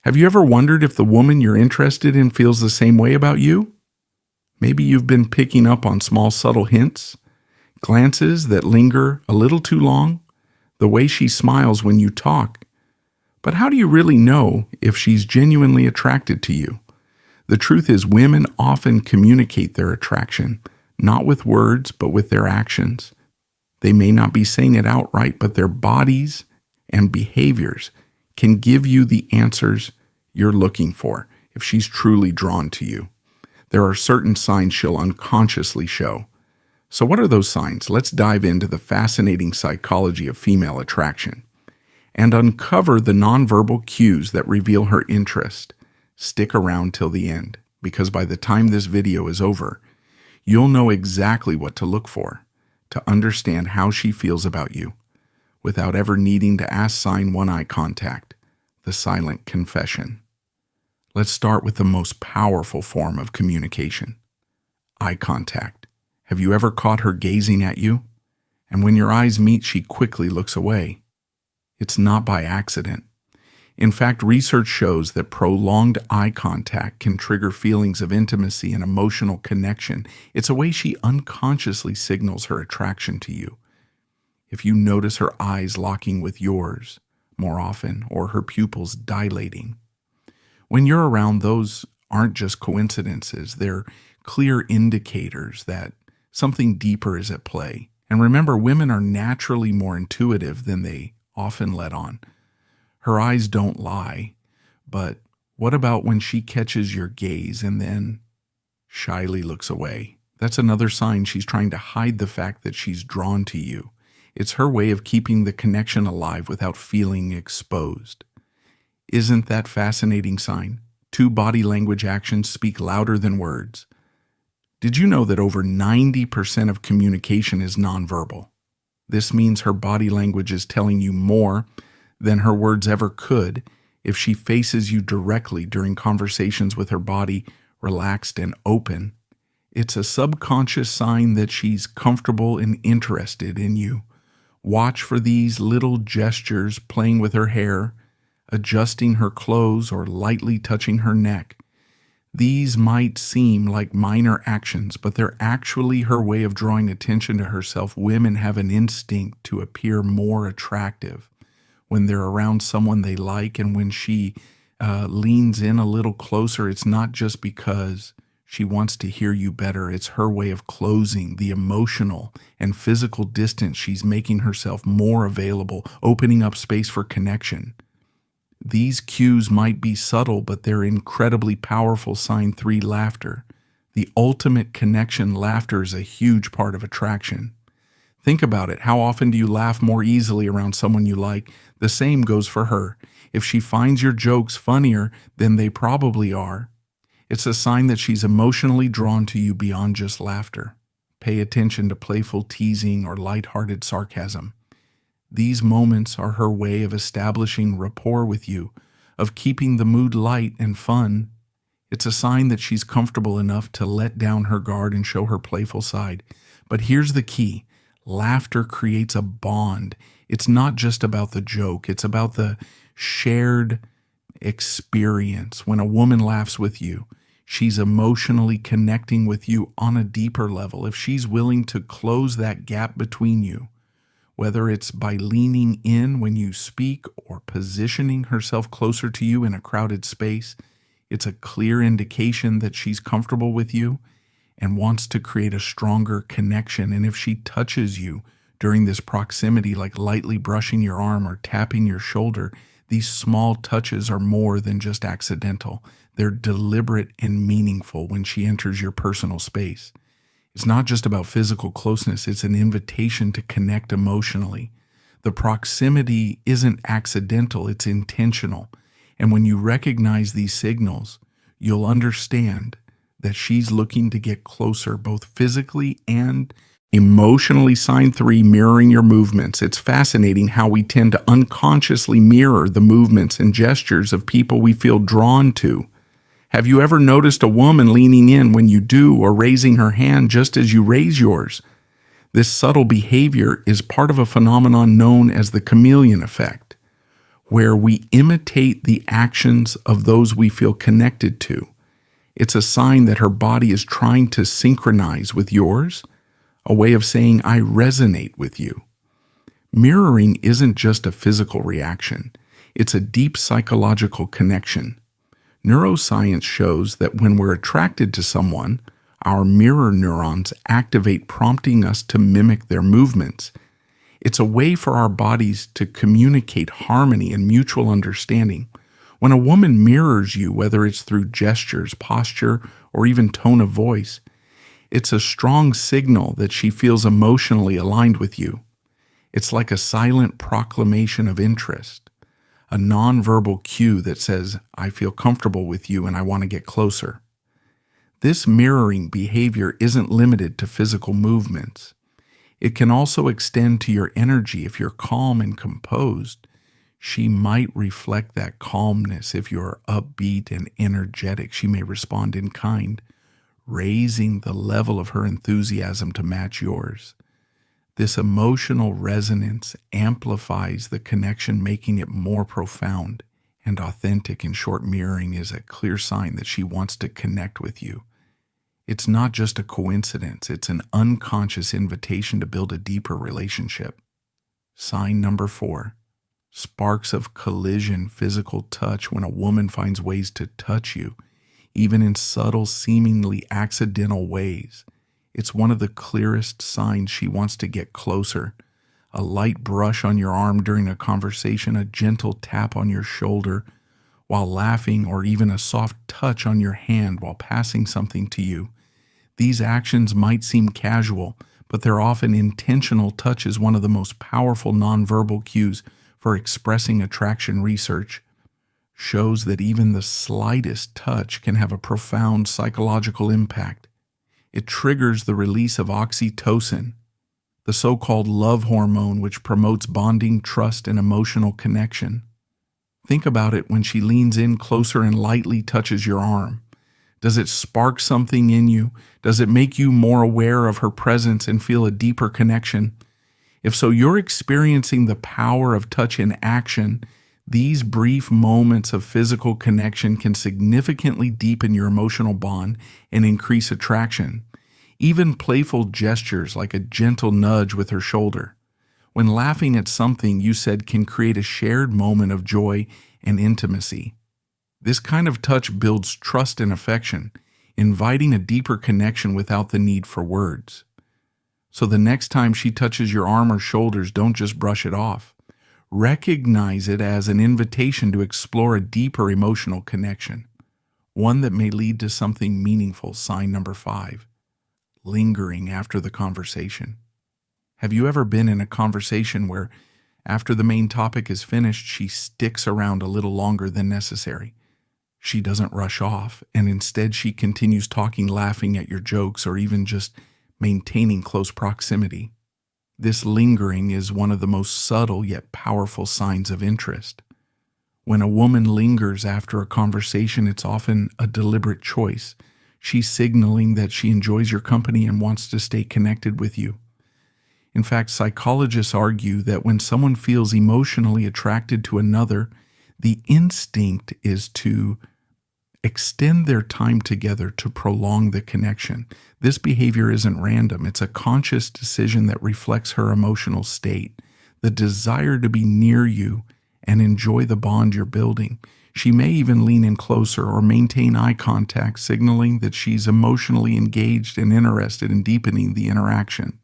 Have you ever wondered if the woman you're interested in feels the same way about you? Maybe you've been picking up on small subtle hints, glances that linger a little too long, the way she smiles when you talk. But how do you really know if she's genuinely attracted to you? The truth is, women often communicate their attraction, not with words, but with their actions. They may not be saying it outright, but their bodies and behaviors can give you the answers you're looking for if she's truly drawn to you. There are certain signs she'll unconsciously show. So what are those signs? Let's dive into the fascinating psychology of female attraction and uncover the nonverbal cues that reveal her interest. Stick around till the end, because by the time this video is over, you'll know exactly what to look for to understand how she feels about you without ever needing to ask. Sign one: eye contact, the silent confession. Let's start with the most powerful form of communication: eye contact. Have you ever caught her gazing at you? And when your eyes meet, she quickly looks away. It's not by accident. In fact, research shows that prolonged eye contact can trigger feelings of intimacy and emotional connection. It's a way she unconsciously signals her attraction to you. If you notice her eyes locking with yours more often, or her pupils dilating, when you're around, those aren't just coincidences. They're clear indicators that something deeper is at play. And remember, women are naturally more intuitive than they often let on. Her eyes don't lie, but what about when she catches your gaze and then shyly looks away? That's another sign she's trying to hide the fact that she's drawn to you. It's her way of keeping the connection alive without feeling exposed. Isn't that fascinating sign? 2 body language actions speak louder than words. Did you know that over 90% of communication is nonverbal? This means her body language is telling you more than her words ever could if she faces you directly during conversations with her body relaxed and open. It's a subconscious sign that she's comfortable and interested in you. Watch for these little gestures: playing with her hair, adjusting her clothes, or lightly touching her neck. These might seem like minor actions, but they're actually her way of drawing attention to herself. Women have an instinct to appear more attractive when they're around someone they like, and when she leans in a little closer, it's not just because she wants to hear you better. It's her way of closing the emotional and physical distance. She's making herself more available, opening up space for connection. These cues might be subtle, but they're incredibly powerful. Sign 3: laughter. The ultimate connection. Laughter is a huge part of attraction. Think about it. How often do you laugh more easily around someone you like? The same goes for her. If she finds your jokes funnier than they probably are, it's a sign that she's emotionally drawn to you beyond just laughter. Pay attention to playful teasing or lighthearted sarcasm. These moments are her way of establishing rapport with you, of keeping the mood light and fun. It's a sign that she's comfortable enough to let down her guard and show her playful side. But here's the key: laughter creates a bond. It's not just about the joke, it's about the shared experience. When a woman laughs with you, she's emotionally connecting with you on a deeper level. If she's willing to close that gap between you, whether it's by leaning in when you speak or positioning herself closer to you in a crowded space, it's a clear indication that she's comfortable with you and wants to create a stronger connection. And if she touches you during this proximity, like lightly brushing your arm or tapping your shoulder, these small touches are more than just accidental. They're deliberate and meaningful when she enters your personal space. It's not just about physical closeness, it's an invitation to connect emotionally. The proximity isn't accidental, it's intentional. And when you recognize these signals, you'll understand that she's looking to get closer, both physically and emotionally. Sign 3: mirroring your movements. It's fascinating how we tend to unconsciously mirror the movements and gestures of people we feel drawn to. Have you ever noticed a woman leaning in when you do, or raising her hand just as you raise yours? This subtle behavior is part of a phenomenon known as the chameleon effect. where we imitate the actions of those we feel connected to. It's a sign that her body is trying to synchronize with yours, a way of saying, I resonate with you. Mirroring isn't just a physical reaction. It's a deep psychological connection. Neuroscience shows that when we're attracted to someone, our mirror neurons activate, prompting us to mimic their movements. It's a way for our bodies to communicate harmony and mutual understanding. When a woman mirrors you, whether it's through gestures, posture, or even tone of voice, it's a strong signal that she feels emotionally aligned with you. It's like a silent proclamation of interest, a nonverbal cue that says, I feel comfortable with you and I want to get closer. This mirroring behavior isn't limited to physical movements. It can also extend to your energy. If you're calm and composed, she might reflect that calmness. If you're upbeat and energetic, she may respond in kind, raising the level of her enthusiasm to match yours. This emotional resonance amplifies the connection, making it more profound and authentic. In short, mirroring is a clear sign that she wants to connect with you. It's not just a coincidence, it's an unconscious invitation to build a deeper relationship. Sign number 4. Sparks of collision, physical touch. When a woman finds ways to touch you, even in subtle, seemingly accidental ways, it's one of the clearest signs she wants to get closer. A light brush on your arm during a conversation, a gentle tap on your shoulder while laughing, or even a soft touch on your hand while passing something to you. These actions might seem casual, but they're often intentional. Touch is one of the most powerful nonverbal cues for expressing attraction. Research shows that even the slightest touch can have a profound psychological impact. It triggers the release of oxytocin, the so-called love hormone, which promotes bonding, trust, and emotional connection. Think about it when she leans in closer and lightly touches your arm. Does it spark something in you? Does it make you more aware of her presence and feel a deeper connection? If so, you're experiencing the power of touch in action. These brief moments of physical connection can significantly deepen your emotional bond and increase attraction. Even playful gestures like a gentle nudge with her shoulder, when laughing at something you said, can create a shared moment of joy and intimacy. This kind of touch builds trust and affection, inviting a deeper connection without the need for words. So the next time she touches your arm or shoulders, don't just brush it off. Recognize it as an invitation to explore a deeper emotional connection, one that may lead to something meaningful. Sign number 5, lingering after the conversation. Have you ever been in a conversation where after the main topic is finished, she sticks around a little longer than necessary? She doesn't rush off, and instead she continues talking, laughing at your jokes, or even just maintaining close proximity. This lingering is one of the most subtle yet powerful signs of interest. When a woman lingers after a conversation, it's often a deliberate choice. She's signaling that she enjoys your company and wants to stay connected with you. In fact, psychologists argue that when someone feels emotionally attracted to another, the instinct is to extend their time together to prolong the connection. This behavior isn't random. It's a conscious decision that reflects her emotional state, the desire to be near you and enjoy the bond you're building. She may even lean in closer or maintain eye contact, signaling that she's emotionally engaged and interested in deepening the interaction.